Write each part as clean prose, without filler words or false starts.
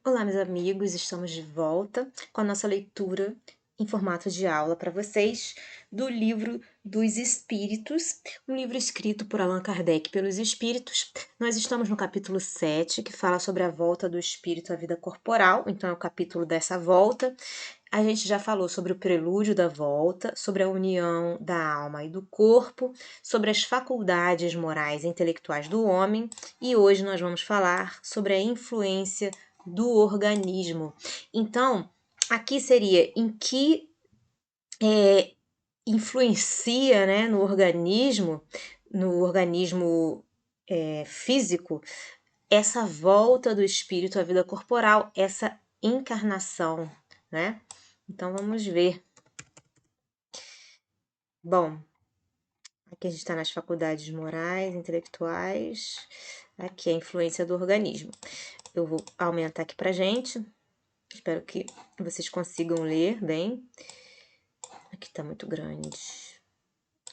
Olá, meus amigos, estamos de volta com a nossa leitura em formato de aula para vocês do livro dos Espíritos, um livro escrito por Allan Kardec pelos Espíritos. Nós estamos no capítulo 7, que fala sobre a volta do espírito à vida corporal, então é o capítulo dessa volta. A gente já falou sobre o prelúdio da volta, sobre a união da alma e do corpo, sobre as faculdades morais e intelectuais do homem, e hoje nós vamos falar sobre a influência do organismo. Então, aqui seria em que influencia, né, no organismo físico, essa volta do espírito à vida corporal, essa encarnação, né? Então, vamos ver. Bom, aqui a gente está nas faculdades morais, intelectuais, aqui a influência do organismo. Eu vou aumentar aqui pra gente. Espero que vocês consigam ler bem. Aqui tá muito grande.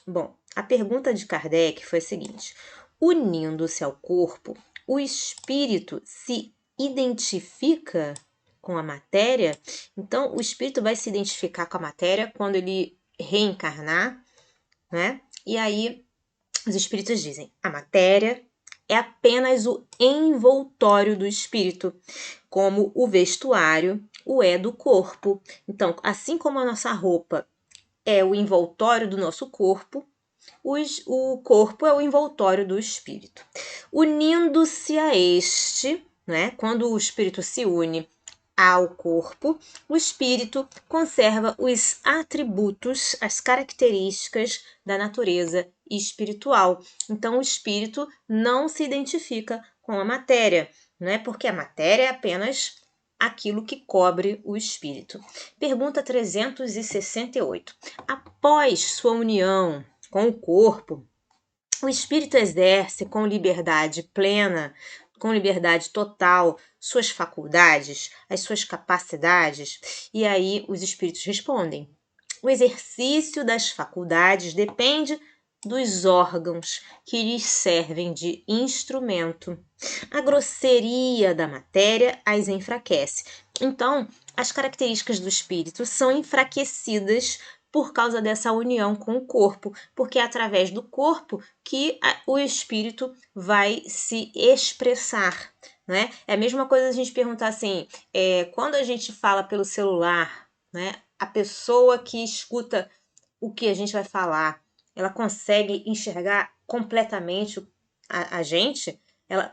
Bom, a pergunta de Kardec foi a seguinte: unindo-se ao corpo, o espírito se identifica com a matéria? Então, o espírito vai se identificar com a matéria quando ele reencarnar, né? E aí, os espíritos dizem: a matéria é apenas o envoltório do espírito, como o vestuário o é do corpo. Então, assim como a nossa roupa é o envoltório do nosso corpo, o corpo é o envoltório do espírito. Unindo-se a este, né, quando o espírito se une ao corpo, o espírito conserva os atributos, as características da natureza espiritual. Então, o espírito não se identifica com a matéria, né, porque a matéria é apenas aquilo que cobre o espírito. Pergunta 368. Após sua união com o corpo, o espírito exerce com liberdade plena, com liberdade total, suas faculdades, as suas capacidades? E aí os espíritos respondem: o exercício das faculdades depende dos órgãos que lhes servem de instrumento. A grosseria da matéria as enfraquece. Então, as características do espírito são enfraquecidas por causa dessa união com o corpo, porque é através do corpo que o espírito vai se expressar, né? É a mesma coisa a gente perguntar assim, quando a gente fala pelo celular, né? A pessoa que escuta o que a gente vai falar, ela consegue enxergar completamente a gente?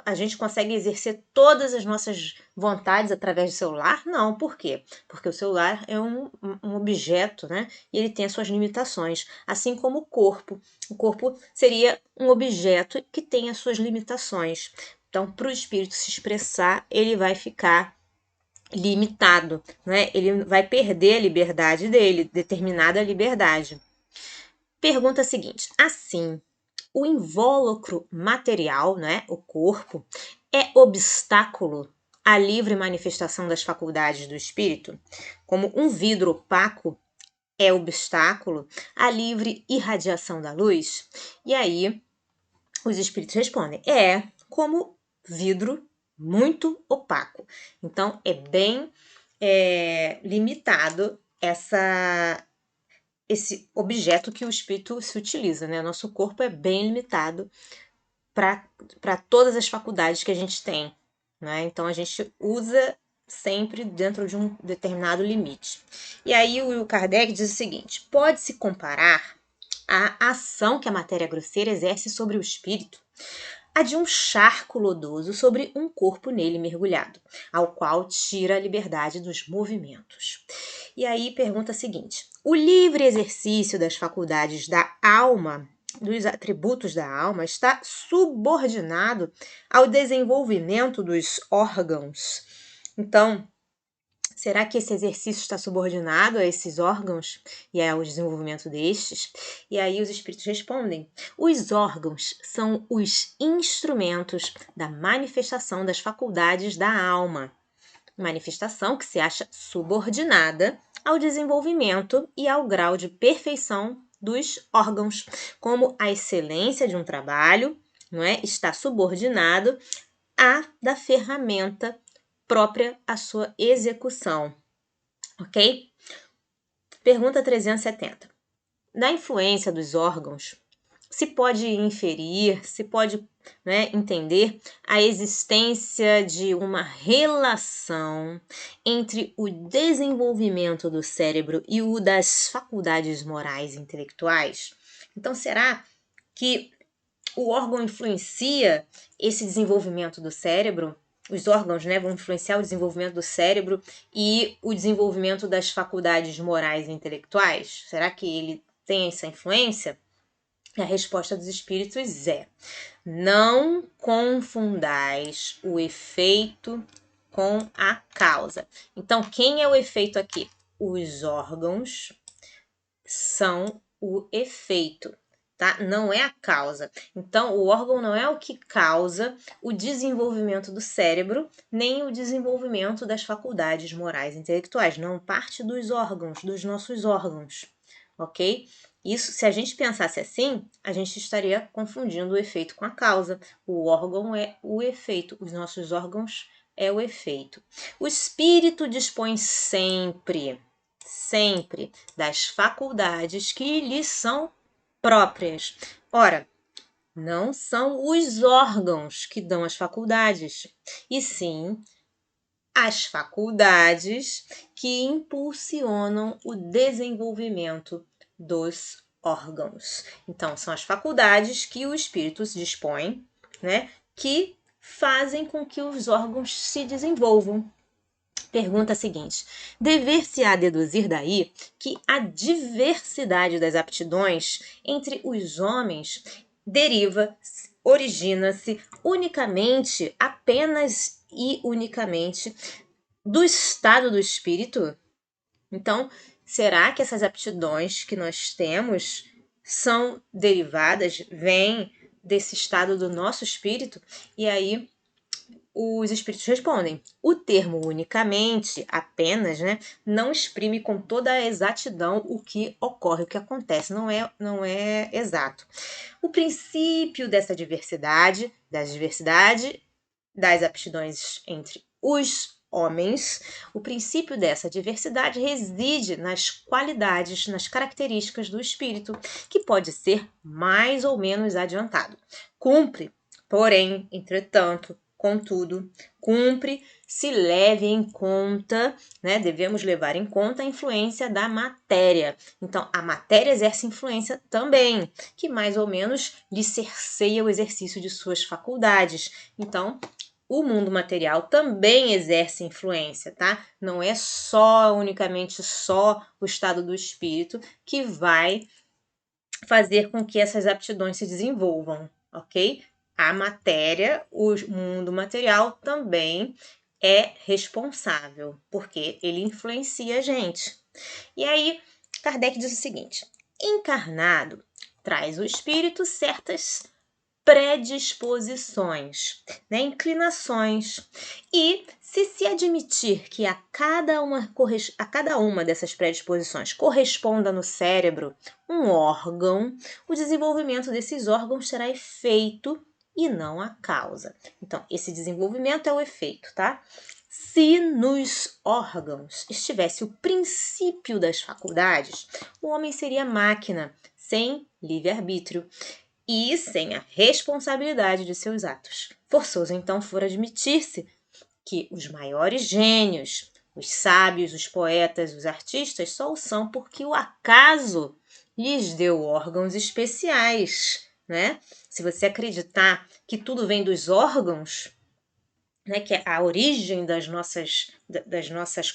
A gente consegue exercer todas as nossas vontades através do celular? Não, por quê? Porque o celular é um objeto, né? E ele tem as suas limitações, assim como o corpo. O corpo seria um objeto que tem as suas limitações. Então, para o espírito se expressar, ele vai ficar limitado, né? Ele vai perder a liberdade dele, determinada liberdade. Pergunta seguinte: assim, o invólucro material, né, o corpo, é obstáculo à livre manifestação das faculdades do espírito? Como um vidro opaco é obstáculo à livre irradiação da luz? E aí, os espíritos respondem: é como vidro muito opaco. Então, é bem limitado esse objeto que o espírito se utiliza, né? Nosso corpo é bem limitado para todas as faculdades que a gente tem, né? Então a gente usa sempre dentro de um determinado limite. E aí o Kardec diz o seguinte: pode-se comparar a ação que a matéria grosseira exerce sobre o espírito a de um charco lodoso sobre um corpo nele mergulhado, ao qual tira a liberdade dos movimentos. E aí pergunta a seguinte: o livre exercício das faculdades da alma, dos atributos da alma, está subordinado ao desenvolvimento dos órgãos? Então, será que esse exercício está subordinado a esses órgãos e ao desenvolvimento destes? E aí os espíritos respondem: os órgãos são os instrumentos da manifestação das faculdades da alma. Manifestação que se acha subordinada ao desenvolvimento e ao grau de perfeição dos órgãos, como a excelência de um trabalho, não é, está subordinado à da ferramenta própria à sua execução, ok? Pergunta 370. Da influência dos órgãos, se pode inferir, se pode, né, entender a existência de uma relação entre o desenvolvimento do cérebro e o das faculdades morais e intelectuais? Então, será que o órgão influencia esse desenvolvimento do cérebro? Os órgãos, né, vão influenciar o desenvolvimento do cérebro e o desenvolvimento das faculdades morais e intelectuais? Será que ele tem essa influência? A resposta dos espíritos é: não confundais o efeito com a causa. Então, quem é o efeito aqui? Os órgãos são o efeito, tá? Não é a causa. Então, o órgão não é o que causa o desenvolvimento do cérebro, nem o desenvolvimento das faculdades morais e intelectuais. Não parte dos órgãos, dos nossos órgãos, ok? Isso, se a gente pensasse assim, a gente estaria confundindo o efeito com a causa. O órgão é o efeito, os nossos órgãos é o efeito. O espírito dispõe sempre das faculdades que lhe são próprias. Ora, não são os órgãos que dão as faculdades, e sim as faculdades que impulsionam o desenvolvimento dos órgãos. Então, são as faculdades que o espírito se dispõe, né, que fazem com que os órgãos se desenvolvam. Pergunta seguinte: dever-se-á deduzir daí que a diversidade das aptidões entre os homens origina-se unicamente, apenas e unicamente, do estado do espírito? Então, será que essas aptidões que nós temos são derivadas, vêm desse estado do nosso espírito? E aí os espíritos respondem: o termo unicamente, apenas, né, não exprime com toda a exatidão o que ocorre, o que acontece, não é exato. O princípio dessa diversidade, das aptidões entre os homens, o princípio dessa diversidade reside nas qualidades, nas características do espírito, que pode ser mais ou menos adiantado. Cumpre, porém, entretanto, contudo, cumpre se leve em conta, né, devemos levar em conta a influência da matéria. Então, a matéria exerce influência também, que mais ou menos lhe cerceia o exercício de suas faculdades. Então, o mundo material também exerce influência, tá? Não é unicamente só o estado do espírito que vai fazer com que essas aptidões se desenvolvam, ok? A matéria, o mundo material também é responsável, porque ele influencia a gente. E aí, Kardec diz o seguinte: encarnado traz o espírito certas predisposições, né, inclinações. E se admitir que a cada uma dessas predisposições corresponda no cérebro um órgão, o desenvolvimento desses órgãos será efeito e não a causa. Então, esse desenvolvimento é o efeito, tá? Se nos órgãos estivesse o princípio das faculdades, o homem seria máquina, sem livre-arbítrio e sem a responsabilidade de seus atos. Forçoso então for admitir-se que os maiores gênios, os sábios, os poetas, os artistas só o são porque o acaso lhes deu órgãos especiais, né? Se você acreditar que tudo vem dos órgãos, né, que a origem das nossas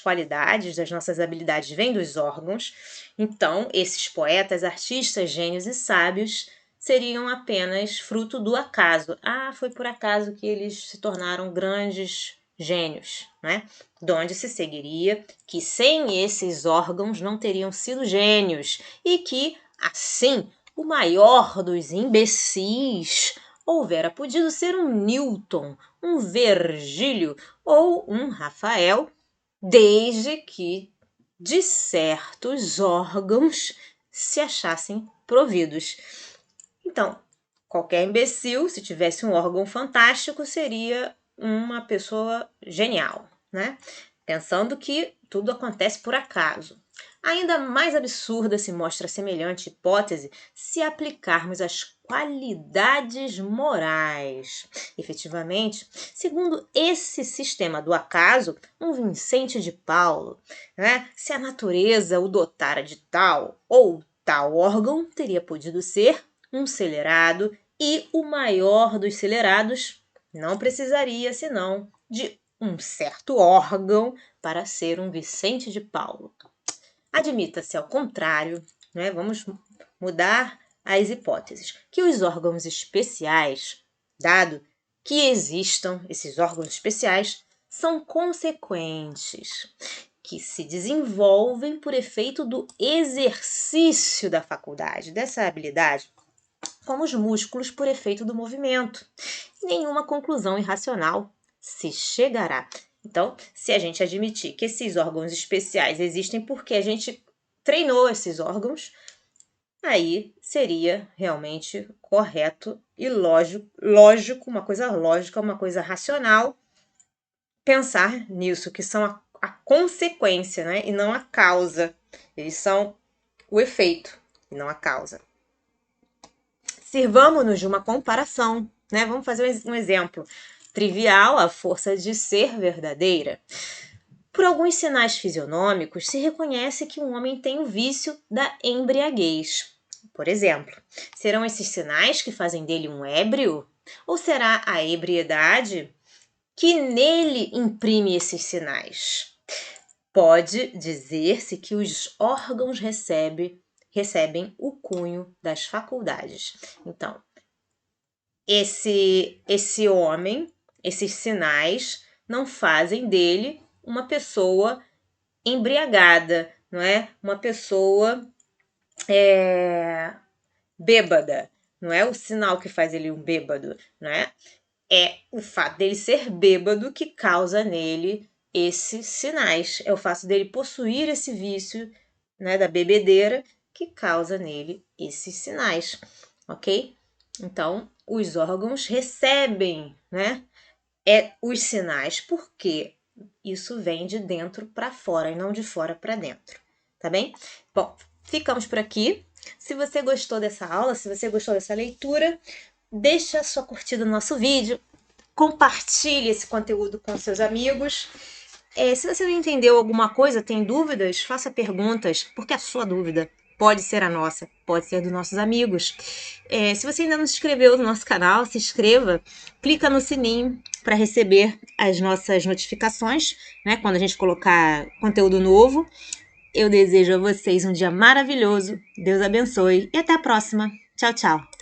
qualidades, das nossas habilidades vem dos órgãos, então esses poetas, artistas, gênios e sábios seriam apenas fruto do acaso. Ah, foi por acaso que eles se tornaram grandes gênios, né? De onde se seguiria que sem esses órgãos não teriam sido gênios e que, assim, o maior dos imbecis houvera podido ser um Newton, um Virgílio ou um Rafael, desde que de certos órgãos se achassem providos. Então, qualquer imbecil, se tivesse um órgão fantástico, seria uma pessoa genial, né? Pensando que tudo acontece por acaso. Ainda mais absurda se mostra a semelhante hipótese se aplicarmos as qualidades morais. Efetivamente, segundo esse sistema do acaso, um Vicente de Paulo, né, se a natureza o dotara de tal ou tal órgão, teria podido ser um celerado, e o maior dos celerados não precisaria senão de um certo órgão para ser um Vicente de Paulo. Admita-se ao contrário, né? Vamos mudar as hipóteses, que os órgãos especiais, dado que existam esses órgãos especiais, são consequentes, que se desenvolvem por efeito do exercício da faculdade, dessa habilidade, como os músculos por efeito do movimento. Nenhuma conclusão irracional se chegará. Então, se a gente admitir que esses órgãos especiais existem porque a gente treinou esses órgãos, aí seria realmente correto e lógico, uma coisa lógica, uma coisa racional, pensar nisso, que são a consequência, né? E não a causa. Eles são o efeito e não a causa. Sirvamo-nos de uma comparação, né? Vamos fazer um exemplo trivial, a força de ser verdadeira. Por alguns sinais fisionômicos, se reconhece que um homem tem o vício da embriaguez. Por exemplo, serão esses sinais que fazem dele um ébrio? Ou será a ebriedade que nele imprime esses sinais? Pode dizer-se que os órgãos recebem o cunho das faculdades. Então, esse homem, esses sinais, não fazem dele uma pessoa embriagada, não é? Uma pessoa bêbada. Não é o sinal que faz ele um bêbado, não é? É o fato dele ser bêbado que causa nele esses sinais. É o fato dele possuir esse vício, né, da bebedeira que causa nele esses sinais, ok? Então, os órgãos recebem, né, os sinais, porque isso vem de dentro para fora e não de fora para dentro, tá bem? Bom, ficamos por aqui. Se você gostou dessa aula, se você gostou dessa leitura, deixa a sua curtida no nosso vídeo, compartilhe esse conteúdo com seus amigos. Se você não entendeu alguma coisa, tem dúvidas, faça perguntas, porque a sua dúvida pode ser a nossa, pode ser dos nossos amigos. Se você ainda não se inscreveu no nosso canal, se inscreva, clica no sininho para receber as nossas notificações, né, quando a gente colocar conteúdo novo. Eu desejo a vocês um dia maravilhoso, Deus abençoe e até a próxima. Tchau, tchau!